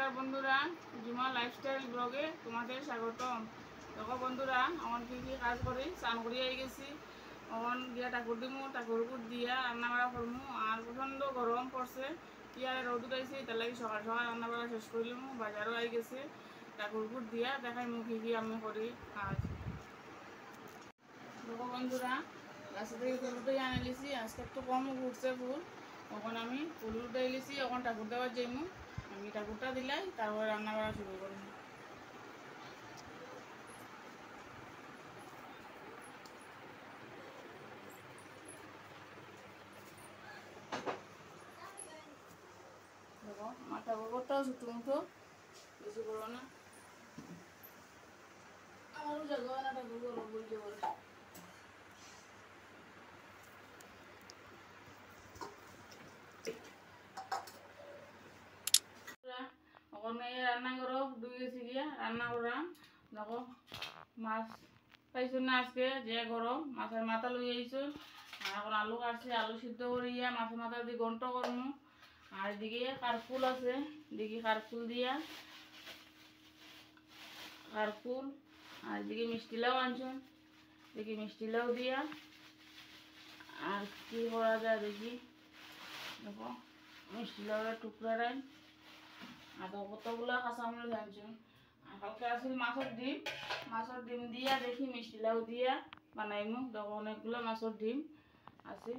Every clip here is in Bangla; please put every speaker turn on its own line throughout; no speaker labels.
নমস্কার বন্ধুরা, জুমা লাইফস্টাইল ব্লগে তোমাদের স্বাগতম। দেখো বন্ধুরা, এখন কি কাজ করি, স্নান করি আই গেছি। এখন গিয়া ঠাকুর দিমু, ঠাকুর দিয়া রান্না বাড়া করমু। আর প্রচণ্ড গরম পড়ছে, কি আর রোদ উঠাইছে, তার লাগে সকাল সকাল রান্না বাড়া শেষ করলাম। বাজারও আই গেছে, ঠাকুর দিয়া দেখাইমু কি আমি করি কাজ। দেখো বন্ধুরা, গাছে থেকে ফুল উঠে আনে লিছি। আজকে একটু কম ঘুরছে ফুল, তখন আমি ফুল উঠে লিছি। এখন ঠাকুর দেওয়ার যাইমু। আমি ঠাকুরটা দিলাই, তারপরে রান্না করা শুরু করবো। দেখো আমার ঠাকুরটাও ছোটো মুঠো, বেশি বড় না। আমারও জায়গা না ঠাকুর বড় বলতে বলে। ওখানে রান্না করো, দুই গেছি গিয়া রান্না করাম। দেখো মাছ পাইছো না আজকে, যে গরম মাছের মাথা লই আইছো। আর এখন আলু কাটছি, আলু সিদ্ধ করিয়া মাছের মাথা দিয়ে ঘন্ট করমু। আর এদিকে কারফুল আছে, দেখি কারফুল দিয়া কারফুল। আর এদিকে মিষ্টি লাউ আনছেন, দেখি মিষ্টি লাউ দিয়া আর কি করা যায় দেখি। দেখো মিষ্টি লাউয়ের টুকরা রাই, আর কতগুলো কাঁচামরিচ আনছেন। আর কালকে আসল মাছের ডিম দিয়া দেখি মিষ্টি লাউ দিয়া বানাইমু। দেখো অনেকগুলো মাছের ডিম আছে।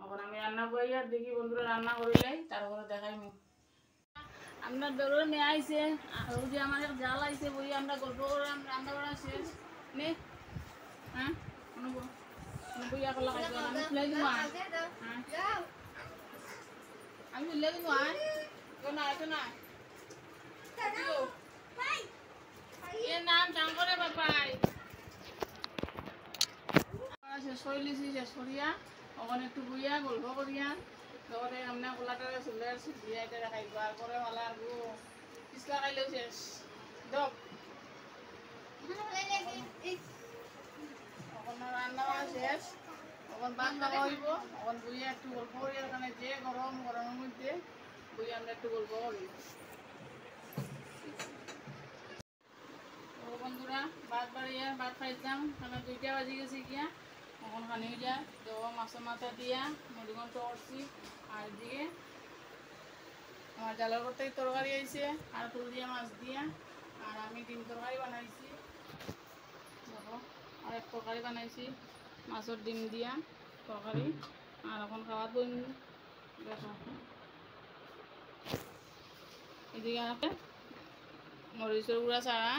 এখন আমি রান্না করি, আর দেখি বন্ধুরা রান্না করিলাই, তারপরে দেখাইমু। আপনার দৌড়ে মেয়ে আইছে, আর ওই যে আমার এক জাল আইছে, বই আমরা গল্প করলাম, রান্না বাড়া শেষ নে। হ্যাঁ বইয়া করলা খাইছো, আমি ফুলাই দিব। আমি ফুলাই দিব। না এটা না এর নাম চাঙ্গরে বাপাই। শেষ করে লিছি, শেষ করিয়া ওখানে একটু বইয়া গল্প করিয়া তখন আমরা গোলাটারে চুলের দিয়া এটা খাইব। আর পরে হলা আর পিছলা খাইলেও শেষ দক। এখন রান্না বান্না শেষ, এখন ভাত খাওয়া হইব। এখন বইয়া একটু গল্প করি, ওখানে যে গরমের মধ্যে বইয়া আমরা একটু গল্প করি। বন্ধুরা ভাত বাড়িয়া ভাত খাইতাম, কারণ 2টা বাজি গেছে গিয়া। এখন খানিও যায় তো মাছের মাথা দিয়া মুড়িঘণ্ট করছি। আর এদিকে আমার জালের করতে তরকারি আইছে, আর ফুল দিয়া মাছ দিয়া। আর আমি ডিম তরকারি বানাইছি। দেখো আর এক তরকারি বানাইছি, মাছের ডিম দিয়া তরকারি। আর এখন খাওয়া বইম। দেখো এদিকে আমাকে মরিচের গুঁড়া ছাড়া।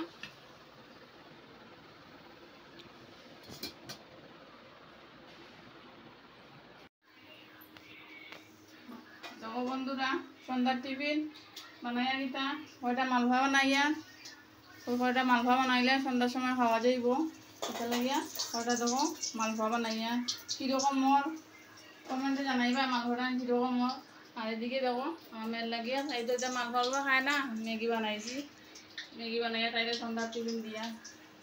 দেখো বন্ধুরা, সন্ধ্যার টিফিন বানাইয়া নিতা। কয়টা মালভা বানাইয়া, ওই কয়টা মালভা বানাইলে সন্ধ্যার সময় খাওয়া যাইব। সেটা লাগিয়া কয়টা দেখো মালভা বানাইয়া কীরকম মর কমেন্টে জানাইবা মালভাটা কীরকম মর। আর এদিকে দেখো আমার মেয়ের লাগিয়া তাইতো এটা মালভা খায় না, ম্যাগি বানাইছি। ম্যাগি বানাইয়া তাইলে সন্ধ্যার টিফিন দিয়া।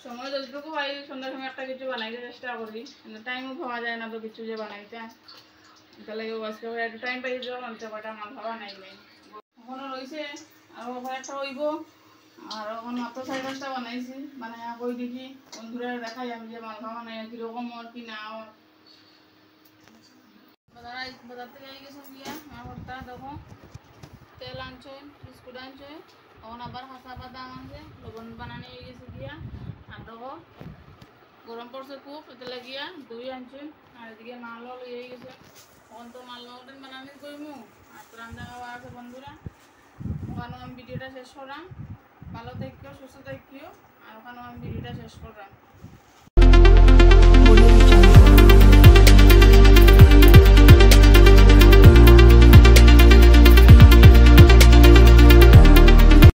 সময় যতটুকু পাই সন্ধ্যার সময় একটা কিছু বানাইতে চেষ্টা করি, টাইমও পাওয়া যায় না তো কিছু যে বানাইতে। তাহলে আজকে একটু টাইম পাই যাও, মানুষ কয়টা মালভা বানাইলে এখনও রয়েছে, আরও কয়েকটা হইব। আর এখন মাত্র 4-5টা বানাইছি, বানাইয়া কই দেখি বন্ধুরা দেখাই আমি যে মালভা বানাই কীরকম ওর কি না ওর। বাজার থেকে আই গেছে গিয়া আমার ঘরটা। দেখো তেল আনছে, বিস্কুট আনছে, তখন আবার হাসা বাদাম আনছে, লবণ বানানি হয়ে গেছে গিয়া। আর দেখো গরম পড়ছে খুব, এতে লাগিয়া দই আনছে। আর এদিকে মালও লইয়ে গেছে, তখন তো মাল মাউটেন বানানি করমু। আর তো রান্না খাওয়া আছে বন্ধুরা। ওখানে আমি ভিডিওটা শেষ করলাম। ভালো থাকিও, সুস্থ থাকিও। আর ওখানে আমি ভিডিওটা শেষ করলাম।